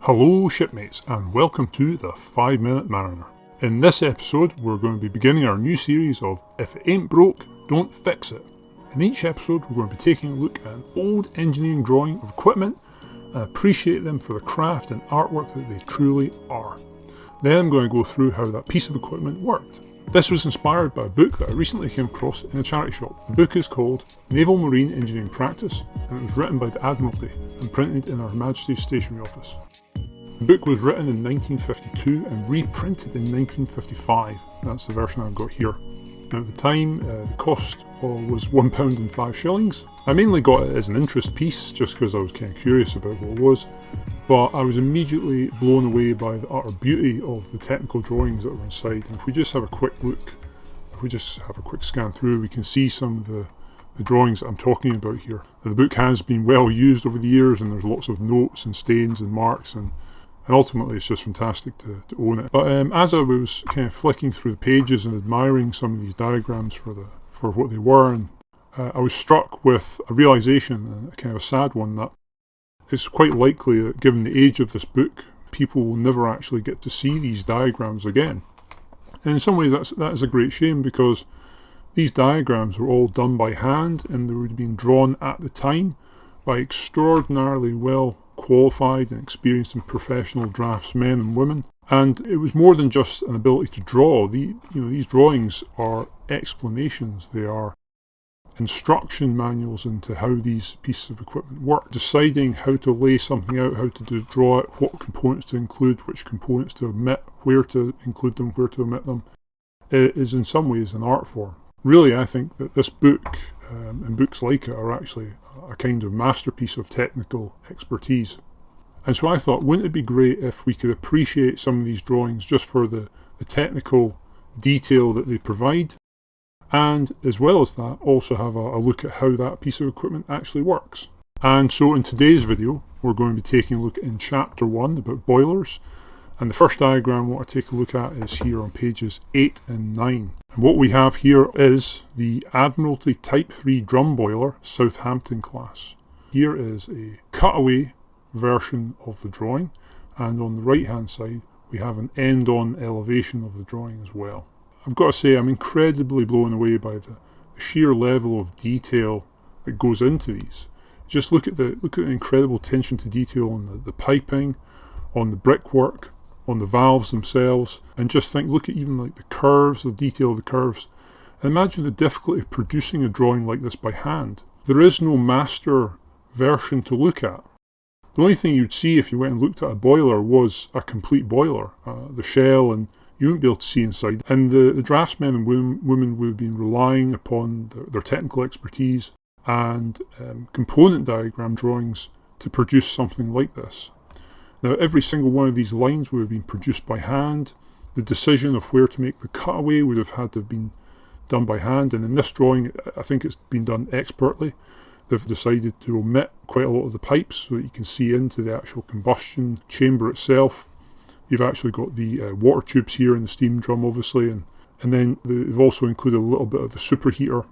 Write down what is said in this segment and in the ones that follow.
Hello shipmates and welcome to the 5 Minute Mariner. In this episode we're going to be beginning our new series of If It Ain't Broke, Don't Fix It. In each episode we're going to be taking a look at an old engineering drawing of equipment and appreciate them for the craft and artwork that they truly are. Then I'm going to go through how that piece of equipment worked. This was inspired by a book that I recently came across in a charity shop. The book is called Naval Marine Engineering Practice and it was written by the Admiralty and printed in our Majesty stationery office. The book was written in 1952 and reprinted in 1955. That's the version I've got here. Now at the time, the cost was £1 and 5 shillings. I mainly got it as an interest piece just because I was kind of curious about what it was, but I was immediately blown away by the utter beauty of the technical drawings that were inside. And if we just have a quick look, if we just have a quick scan through, we can see some of the drawings that I'm talking about here. Now, the book has been well used over the years and there's lots of notes and stains and marks and ultimately it's just fantastic to own it. But as I was kind of flicking through the pages and admiring some of these diagrams for what they were, and I was struck with a realisation, a kind of a sad one, that it's quite likely that given the age of this book, people will never actually get to see these diagrams again. And in some ways that is a great shame, because these diagrams were all done by hand and they were being drawn at the time by extraordinarily well qualified and experienced and professional draftsmen and women. And it was more than just an ability to draw. These drawings are explanations. They are instruction manuals into how these pieces of equipment work. Deciding how to lay something out, how to draw it, what components to include, which components to omit, where to include them, where to omit them, is in some ways an art form. Really, I think that this book and books like it are actually a kind of masterpiece of technical expertise. And so I thought, wouldn't it be great if we could appreciate some of these drawings just for the technical detail that they provide, and as well as that, also have a look at how that piece of equipment actually works. And so in today's video, we're going to be taking a look in Chapter 1 about boilers. And the first diagram I want to take a look at is here on pages 8 and 9. And what we have here is the Admiralty Type Three-Drum Boiler, Southampton Class. Here is a cutaway version of the drawing, and on the right hand side we have an end-on elevation of the drawing as well. I've got to say, I'm incredibly blown away by the sheer level of detail that goes into these. Just look at the incredible attention to detail on the piping, on the brickwork, on the valves themselves, and just think, look at even like the curves, the detail of the curves. And imagine the difficulty of producing a drawing like this by hand. There is no master version to look at. The only thing you'd see if you went and looked at a boiler was a complete boiler, the shell, and you wouldn't be able to see inside. And the draftsmen and women would have been relying upon their technical expertise and component diagram drawings to produce something like this. Now, every single one of these lines would have been produced by hand. The decision of where to make the cutaway would have had to have been done by hand, and in this drawing I think it's been done expertly. They've decided to omit quite a lot of the pipes so that you can see into the actual combustion chamber itself. You've actually got the water tubes here in the steam drum, obviously, and then they've also included a little bit of the superheater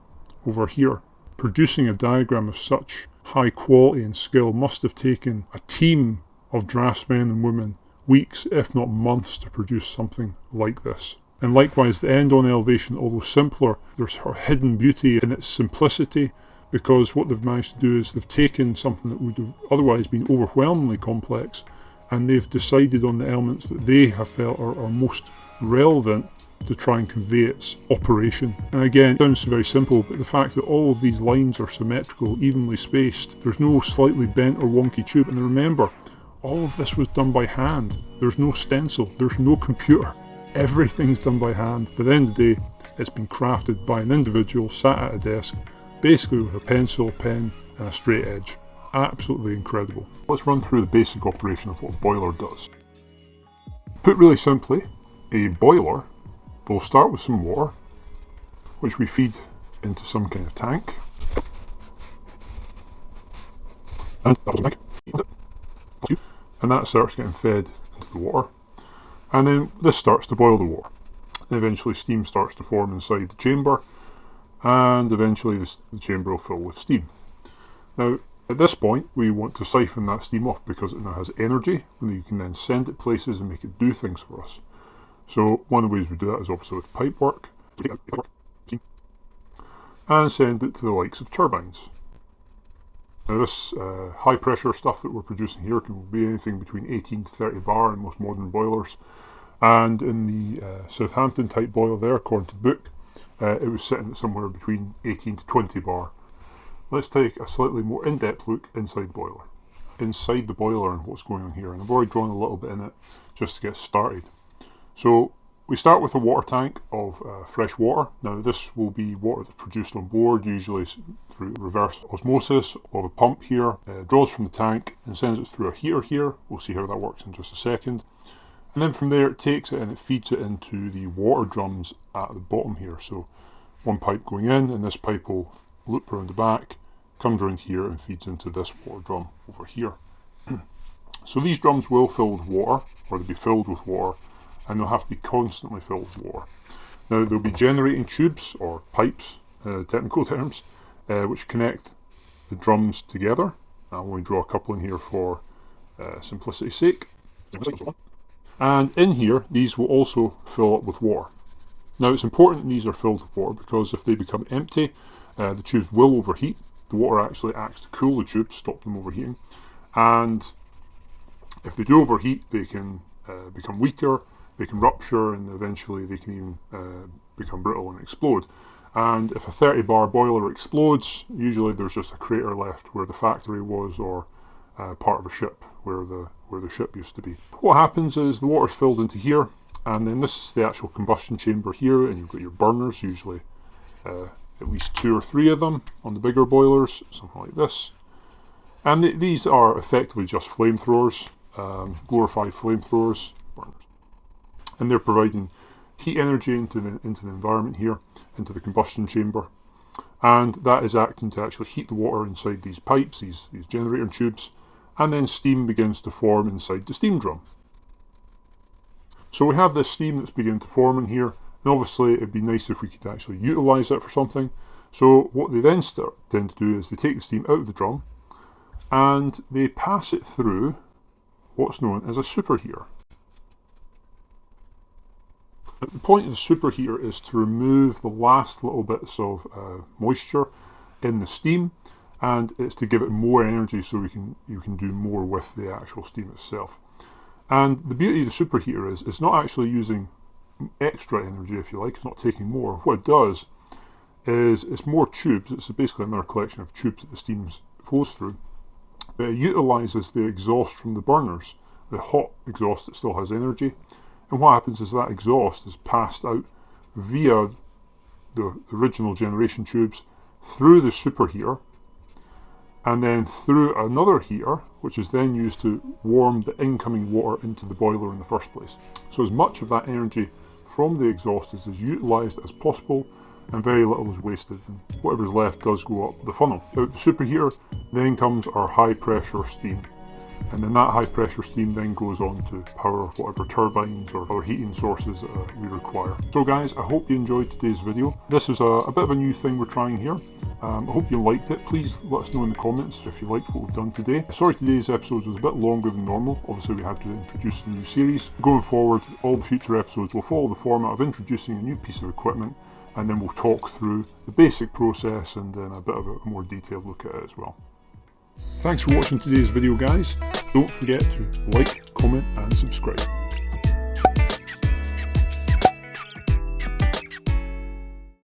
over here. Producing a diagram of such high quality and skill must have taken a team of draftsmen and women weeks, if not months, to produce something like this. And likewise, the end-on elevation, although simpler, there's her hidden beauty in its simplicity, because what they've managed to do is they've taken something that would have otherwise been overwhelmingly complex, and they've decided on the elements that they have felt are most relevant to try and convey its operation. And again, it sounds very simple, but the fact that all of these lines are symmetrical, evenly spaced, there's no slightly bent or wonky tube, and remember, all of this was done by hand. There's no stencil, there's no computer. Everything's done by hand. But at the end of the day, it's been crafted by an individual sat at a desk, basically with a pencil, pen, and a straight edge. Absolutely incredible. Let's run through the basic operation of what a boiler does. Put really simply, a boiler will start with some water, which we feed into some kind of tank. And that starts getting fed into the water, and then this starts to boil the water, and eventually steam starts to form inside the chamber, and eventually the chamber will fill with steam. Now At this point, we want to siphon that steam off because it now has energy, and you can then send it places and make it do things for us. So one of the ways we do that is obviously with pipe work, and send it to the likes of turbines. Now this high pressure stuff that we're producing here can be anything between 18 to 30 bar in most modern boilers. And in the Southampton type boiler there, according to the book, it was sitting at somewhere between 18 to 20 bar. Let's take a slightly more in-depth look inside the boiler. Inside the boiler and what's going on here, and I've already drawn a little bit in it just to get started. So we start with a water tank of fresh water. Now this will be water that's produced on board, usually through reverse osmosis of a pump here. Draws from the tank and sends it through a heater here. We'll see how that works in just a second. And then from there it takes it and it feeds it into the water drums at the bottom here. So one pipe going in, and this pipe will loop around the back, comes around here and feeds into this water drum over here. So these drums will fill with water, or they'll be filled with water, and they'll have to be constantly filled with water. Now there'll be generating tubes, or pipes, technical terms, which connect the drums together. I'll only draw a couple in here for simplicity's sake. And in here, these will also fill up with water. Now it's important these are filled with water because if they become empty, the tubes will overheat. The water actually acts to cool the tubes, stop them overheating. And if they do overheat, they can become weaker, they can rupture, and eventually they can even become brittle and explode. And if a 30 bar boiler explodes, usually there's just a crater left where the factory was, or part of a ship where the ship used to be. What happens is the water's filled into here, and then this is the actual combustion chamber here, and you've got your burners, usually at least 2 or 3 of them on the bigger boilers, something like this. And these are effectively just flamethrowers, glorified flamethrowers, burners. And they're providing heat energy into the environment here, into the combustion chamber. And that is acting to actually heat the water inside these pipes, these generator tubes, and then steam begins to form inside the steam drum. So we have this steam that's beginning to form in here, and obviously it'd be nice if we could actually utilise it for something. So what they then tend to do is they take the steam out of the drum, and they pass it through what's known as a superheater. The point of the superheater is to remove the last little bits of moisture in the steam, and it's to give it more energy so you can do more with the actual steam itself. And the beauty of the superheater is it's not actually using extra energy, if you like, it's not taking more. What it does is it's more tubes, it's basically another collection of tubes that the steam flows through, but it utilises the exhaust from the burners, the hot exhaust that still has energy. And what happens is that exhaust is passed out via the original generation tubes through the superheater, and then through another heater, which is then used to warm the incoming water into the boiler in the first place. So as much of that energy from the exhaust is as utilised as possible, and very little is wasted, and whatever's left does go up the funnel. Out the superheater then comes our high pressure steam, and then that high pressure steam then goes on to power whatever turbines or other heating sources we require. So guys, I hope you enjoyed today's video. This is a bit of a new thing we're trying here. I hope you liked it. Please let us know in the comments if you liked what we've done today. Sorry today's episode was a bit longer than normal. Obviously we had to introduce a new series. Going forward, all the future episodes will follow the format of introducing a new piece of equipment, and then we'll talk through the basic process and then a bit of a more detailed look at it as well. Thanks for watching today's video guys. Don't forget to like, comment and subscribe.